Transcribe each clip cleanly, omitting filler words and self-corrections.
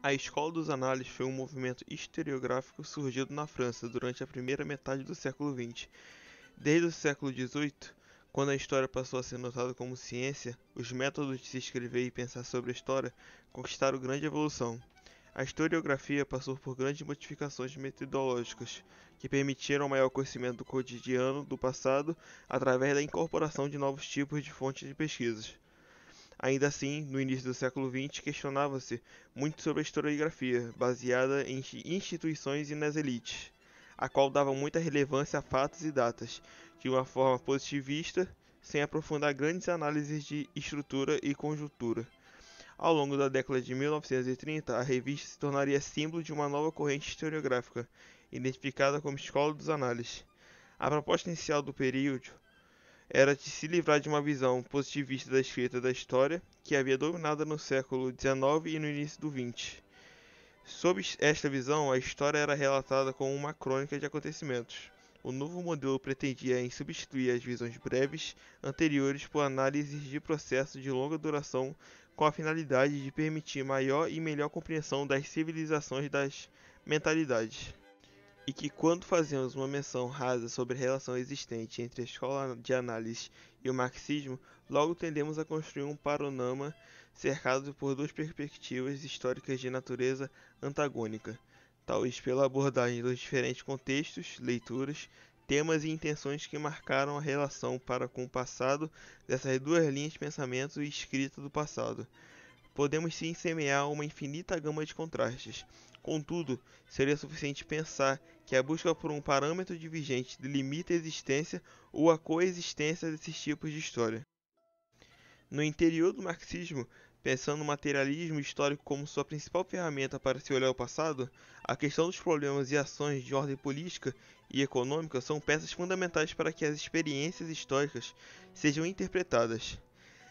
A Escola dos Análises foi um movimento historiográfico surgido na França durante a primeira metade do século XX. Desde o século XVIII, quando a história passou a ser notada como ciência, os métodos de se escrever e pensar sobre a história conquistaram grande evolução. A historiografia passou por grandes modificações metodológicas, que permitiram maior conhecimento do cotidiano do passado através da incorporação de novos tipos de fontes de pesquisas. Ainda assim, no início do século XX, questionava-se muito sobre a historiografia, baseada em instituições e nas elites, a qual dava muita relevância a fatos e datas, de uma forma positivista, sem aprofundar grandes análises de estrutura e conjuntura. Ao longo da década de 1930, a revista se tornaria símbolo de uma nova corrente historiográfica, identificada como Escola dos Análises. A proposta inicial do período era de se livrar de uma visão positivista da escrita da história, que havia dominado no século XIX e no início do XX. Sob esta visão, a história era relatada como uma crônica de acontecimentos. O novo modelo pretendia em substituir as visões breves anteriores por análises de processos de longa duração com a finalidade de permitir maior e melhor compreensão das civilizações e das mentalidades. E que quando fazemos uma menção rasa sobre a relação existente entre a escola de análise e o marxismo, logo tendemos a construir um panorama cercado por duas perspectivas históricas de natureza antagônica, talvez pela abordagem dos diferentes contextos, leituras, temas e intenções que marcaram a relação para com o passado dessas duas linhas de pensamento e escrita do passado. Podemos sim semear uma infinita gama de contrastes. Contudo, seria suficiente pensar que a busca por um parâmetro divergente delimita a existência ou a coexistência desses tipos de história. No interior do marxismo, pensando o materialismo histórico como sua principal ferramenta para se olhar ao passado, a questão dos problemas e ações de ordem política e econômica são peças fundamentais para que as experiências históricas sejam interpretadas.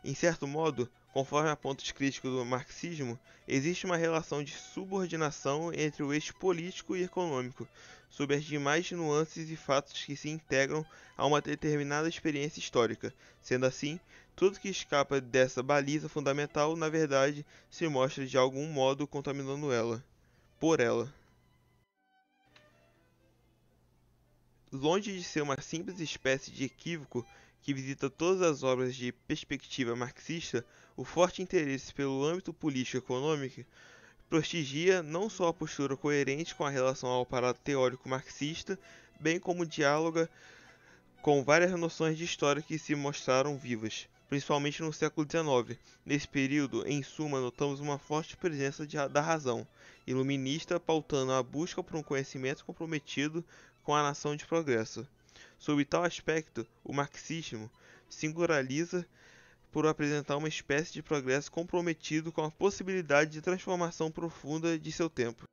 Em certo modo, conforme aponta os críticos do marxismo, existe uma relação de subordinação entre o eixo político e econômico, sob as demais nuances e fatos que se integram a uma determinada experiência histórica. Sendo assim, tudo que escapa dessa baliza fundamental, na verdade, se mostra de algum modo contaminando ela, por ela. Longe de ser uma simples espécie de equívoco que visita todas as obras de perspectiva marxista, o forte interesse pelo âmbito político-econômico prestigia não só a postura coerente com a relação ao aparato teórico marxista, bem como diáloga com várias noções de história que se mostraram vivas, principalmente no século XIX. Nesse período, em suma, notamos uma forte presença da razão iluminista pautando a busca por um conhecimento comprometido com a nação de progresso. Sob tal aspecto, o marxismo singulariza por apresentar uma espécie de progresso comprometido com a possibilidade de transformação profunda de seu tempo.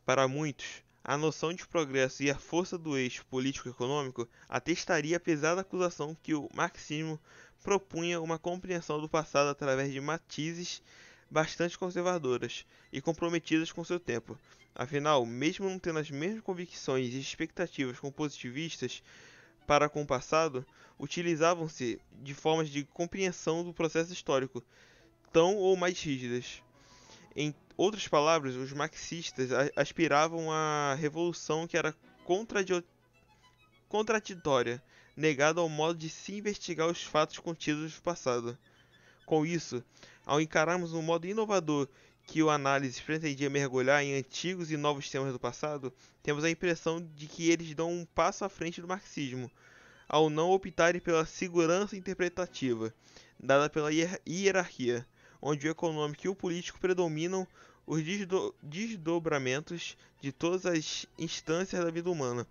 Para muitos, a noção de progresso e a força do eixo político-econômico atestaria a pesada acusação que o marxismo propunha uma compreensão do passado através de matizes bastante conservadoras e comprometidas com seu tempo. Afinal, mesmo não tendo as mesmas convicções e expectativas com positivistas para com o passado, utilizavam-se de formas de compreensão do processo histórico tão ou mais rígidas. Em outras palavras, os marxistas aspiravam à revolução que era contraditória, negada ao modo de se investigar os fatos contidos no passado. Com isso, ao encararmos um modo inovador que o análise pretendia mergulhar em antigos e novos temas do passado, temos a impressão de que eles dão um passo à frente do marxismo, ao não optarem pela segurança interpretativa, dada pela hierarquia, onde o econômico e o político predominam os desdobramentos de todas as instâncias da vida humana.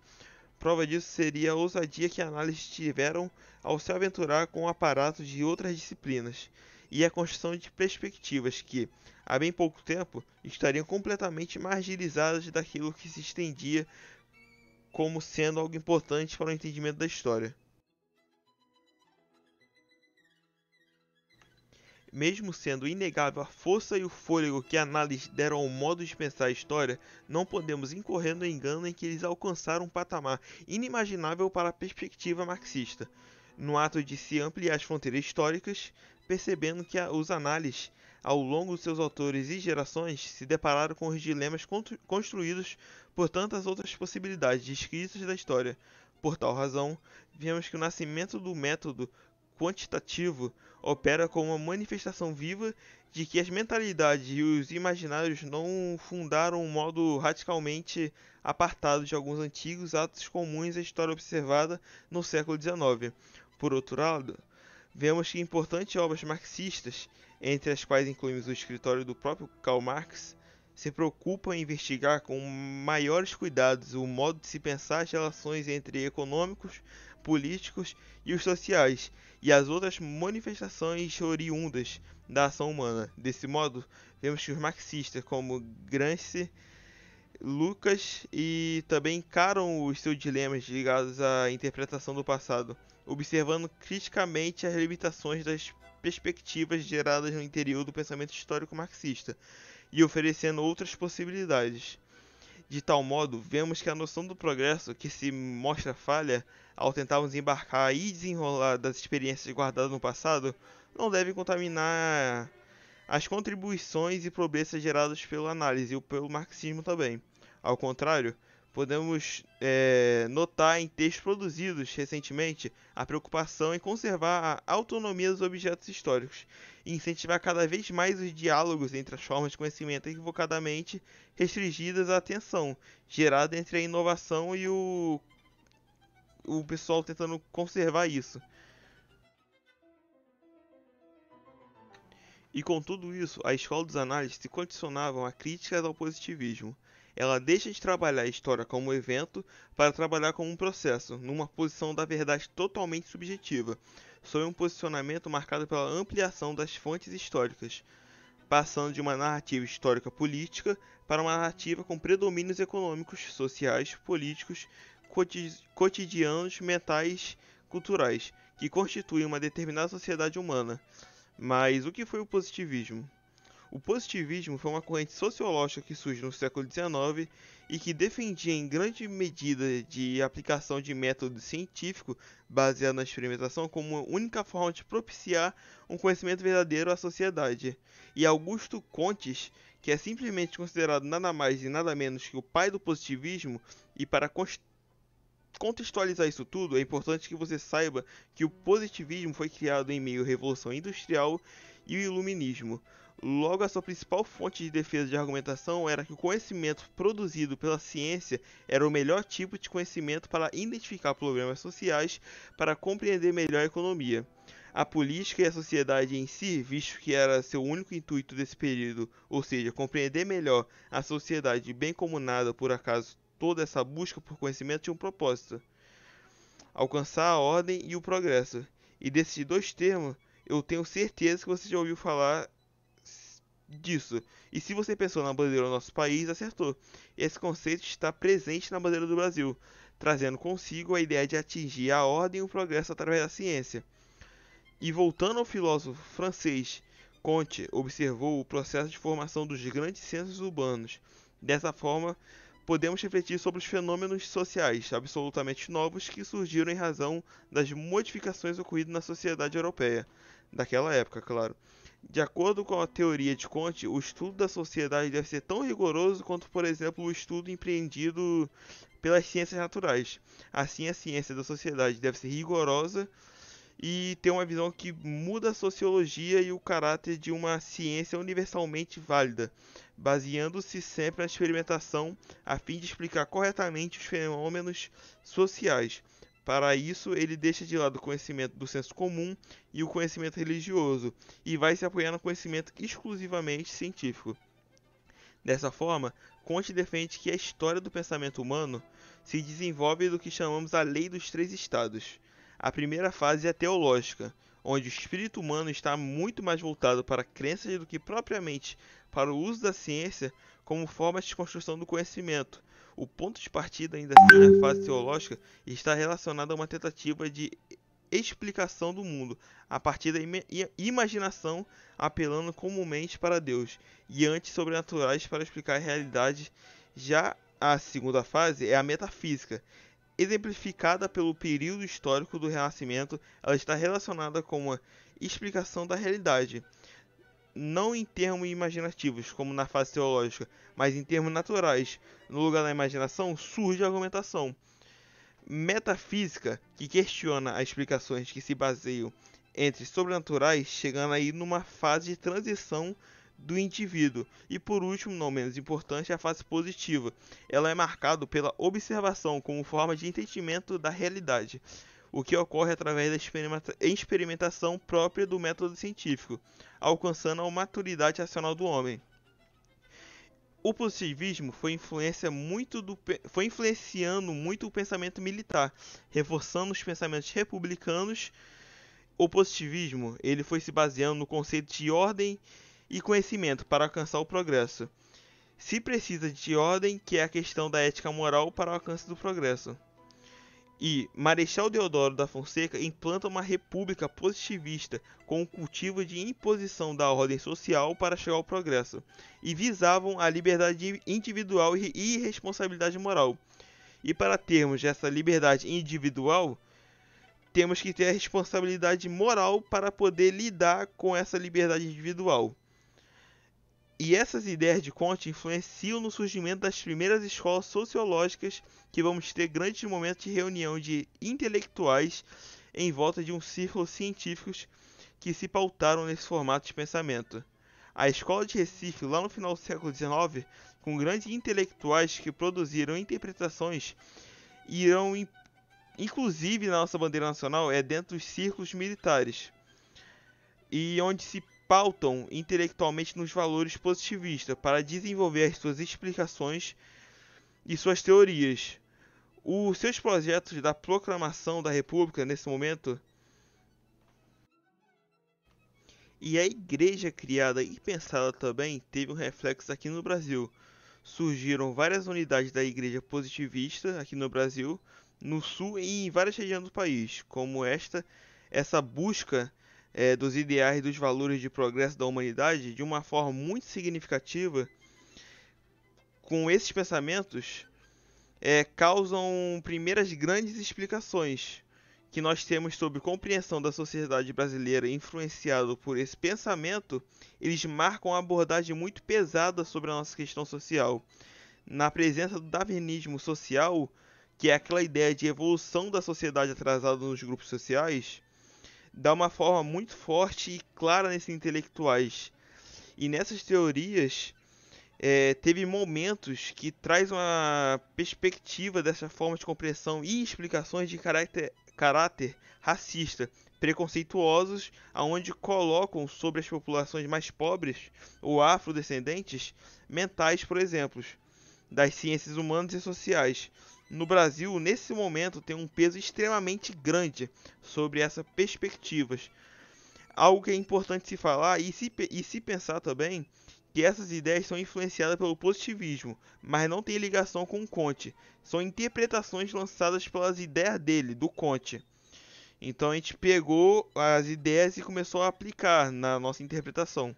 Prova disso seria a ousadia que análises tiveram ao se aventurar com aparatos de outras disciplinas, e a construção de perspectivas que, há bem pouco tempo, estariam completamente marginalizadas daquilo que se estendia como sendo algo importante para o entendimento da história. Mesmo sendo inegável a força e o fôlego que a análise deram ao modo de pensar a história, não podemos incorrer no engano em que eles alcançaram um patamar inimaginável para a perspectiva marxista. no ato de se ampliar as fronteiras históricas, percebendo que os análises, ao longo de seus autores e gerações, se depararam com os dilemas construídos por tantas outras possibilidades descritas da história. Por tal razão, vemos que o nascimento do método quantitativo opera como uma manifestação viva de que as mentalidades e os imaginários não fundaram um modo radicalmente apartado de alguns antigos atos comuns à história observada no século XIX. Por outro lado, vemos que importantes obras marxistas, entre as quais incluímos o escritório do próprio Karl Marx, se preocupam em investigar com maiores cuidados o modo de se pensar as relações entre econômicos, políticos e os sociais, e as outras manifestações oriundas da ação humana. Desse modo, vemos que os marxistas, como Gramsci, Lucas, e também encaram os seus dilemas ligados à interpretação do passado, observando criticamente as limitações das perspectivas geradas no interior do pensamento histórico marxista e oferecendo outras possibilidades. De tal modo, vemos que a noção do progresso, que se mostra falha ao tentarmos embarcar e desenrolar das experiências guardadas no passado, não deve contaminar as contribuições e progressos gerados pela análise e pelo marxismo também. Ao contrário, podemos notar em textos produzidos recentemente a preocupação em conservar a autonomia dos objetos históricos e incentivar cada vez mais os diálogos entre as formas de conhecimento equivocadamente restringidas à tensão gerada entre a inovação e o pessoal tentando conservar isso. E com tudo isso, a escola dos análises se condicionava a críticas ao positivismo. Ela deixa de trabalhar a história como um evento para trabalhar como um processo, numa posição da verdade totalmente subjetiva, sob um posicionamento marcado pela ampliação das fontes históricas, passando de uma narrativa histórica política para uma narrativa com predomínios econômicos, sociais, políticos, cotidianos, mentais, culturais, que constituem uma determinada sociedade humana. Mas o que foi o positivismo? O positivismo foi uma corrente sociológica que surge no século XIX e que defendia em grande medida de aplicação de método científico baseado na experimentação como a única forma de propiciar um conhecimento verdadeiro à sociedade. E Augusto Comte, que é simplesmente considerado nada mais e nada menos que o pai do positivismo, e para contextualizar isso tudo, é importante que você saiba que o positivismo foi criado em meio à Revolução Industrial e o Iluminismo. Logo, a sua principal fonte de defesa de argumentação era que o conhecimento produzido pela ciência era o melhor tipo de conhecimento para identificar problemas sociais, para compreender melhor a economia. A política e a sociedade em si, visto que era seu único intuito desse período, ou seja, compreender melhor a sociedade bem como nada, por acaso, toda essa busca por conhecimento tinha um propósito: alcançar a ordem e o progresso. E desses dois termos, eu tenho certeza que você já ouviu falar disso. E se você pensou na bandeira do nosso país, acertou. Esse conceito está presente na bandeira do Brasil, trazendo consigo a ideia de atingir a ordem e o progresso através da ciência. E voltando ao filósofo francês, Comte observou o processo de formação dos grandes centros urbanos. Dessa forma, podemos refletir sobre os fenômenos sociais absolutamente novos que surgiram em razão das modificações ocorridas na sociedade europeia, daquela época, claro. De acordo com a teoria de Comte, o estudo da sociedade deve ser tão rigoroso quanto, por exemplo, o estudo empreendido pelas ciências naturais. Assim, a ciência da sociedade deve ser rigorosa e ter uma visão que muda a sociologia e o caráter de uma ciência universalmente válida, baseando-se sempre na experimentação a fim de explicar corretamente os fenômenos sociais. Para isso, ele deixa de lado o conhecimento do senso comum e o conhecimento religioso, e vai se apoiar no conhecimento exclusivamente científico. Dessa forma, Comte defende que a história do pensamento humano se desenvolve do que chamamos a lei dos três estados. A primeira fase é a teológica, onde o espírito humano está muito mais voltado para crenças do que propriamente para o uso da ciência como forma de construção do conhecimento. O ponto de partida, ainda assim, a fase teológica, está relacionado a uma tentativa de explicação do mundo, a partir da imaginação, apelando comumente para Deus, e antes sobrenaturais para explicar a realidade. Já a segunda fase é a metafísica, exemplificada pelo período histórico do Renascimento, ela está relacionada com uma explicação da realidade, não em termos imaginativos, como na fase teológica, mas em termos naturais. No lugar da imaginação surge a argumentação metafísica, que questiona as explicações que se baseiam entre sobrenaturais, chegando aí numa fase de transição do indivíduo. E por último, não menos importante, a fase positiva. Ela é marcada pela observação como forma de entendimento da realidade, o que ocorre através da experimentação própria do método científico, alcançando a maturidade racional do homem. O positivismo foi influenciando muito o pensamento militar, reforçando os pensamentos republicanos. O positivismo ele foi se baseando no conceito de ordem e conhecimento para alcançar o progresso. Se precisa de ordem, que é a questão da ética moral para o alcance do progresso. E Marechal Deodoro da Fonseca implanta uma república positivista com o cultivo de imposição da ordem social para chegar ao progresso, e visavam a liberdade individual e responsabilidade moral. E para termos essa liberdade individual, temos que ter a responsabilidade moral para poder lidar com essa liberdade individual. E essas ideias de Comte influenciam no surgimento das primeiras escolas sociológicas, que vamos ter grandes momentos de reunião de intelectuais em volta de um círculo científicos que se pautaram nesse formato de pensamento. A escola de Recife, lá no final do século XIX, com grandes intelectuais que produziram interpretações, irão inclusive na nossa bandeira nacional, é dentro dos círculos militares, e onde se pautam intelectualmente nos valores positivistas para desenvolver as suas explicações e suas teorias. Os seus projetos da proclamação da República nesse momento e a igreja criada e pensada também teve um reflexo aqui no Brasil. Surgiram várias unidades da igreja positivista aqui no Brasil, no sul e em várias regiões do país, como essa busca dos ideais e dos valores de progresso da humanidade de uma forma muito significativa. Com esses pensamentos, causam primeiras grandes explicações que nós temos sobre compreensão da sociedade brasileira influenciado por esse pensamento. Eles marcam uma abordagem muito pesada sobre a nossa questão social. Na presença do darwinismo social, que é aquela ideia de evolução da sociedade atrasada nos grupos sociais, dá uma forma muito forte e clara nesses intelectuais. E nessas teorias, teve momentos que traz uma perspectiva dessa forma de compreensão e explicações de caráter racista, preconceituosos, aonde colocam sobre as populações mais pobres ou afrodescendentes mentais, por exemplo, das ciências humanas e sociais. No Brasil, nesse momento, tem um peso extremamente grande sobre essas perspectivas. Algo que é importante se falar e se pensar também, que essas ideias são influenciadas pelo positivismo, mas não tem ligação com o Comte. São interpretações lançadas pelas ideias dele, do Comte. Então a gente pegou as ideias e começou a aplicar na nossa interpretação.